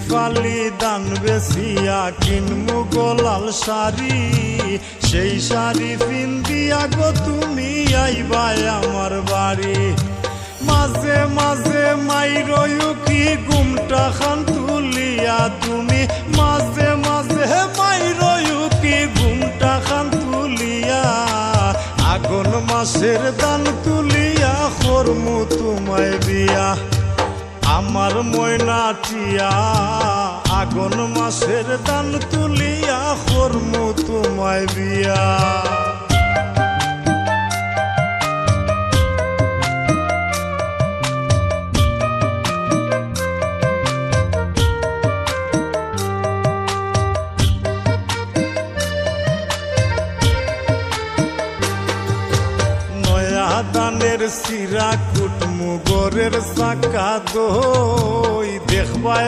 ফালি দান বেসিয়া কিনমু গোলাল শাড়ি, সেই শাড়ি পিন্দিয়া গো তুমি আইবাই আমার বাড়ি। মাঝে মাঝে মাইরয়ু কি ঘুমটা খান তুলিয়া তুমি, মাঝে মাঝে মাইরয়ু কি ঘুমটা খান তুলিয়া, আগুন মাসের দান তুলিয়া করমু তোমায় বিয়া। আমার ময়নাটিয়া আগুন মাসের দান তুলিয়া করমু তোমায় বিয়া। দানের সিরা কুটমু গরের চাকা দই দেখবা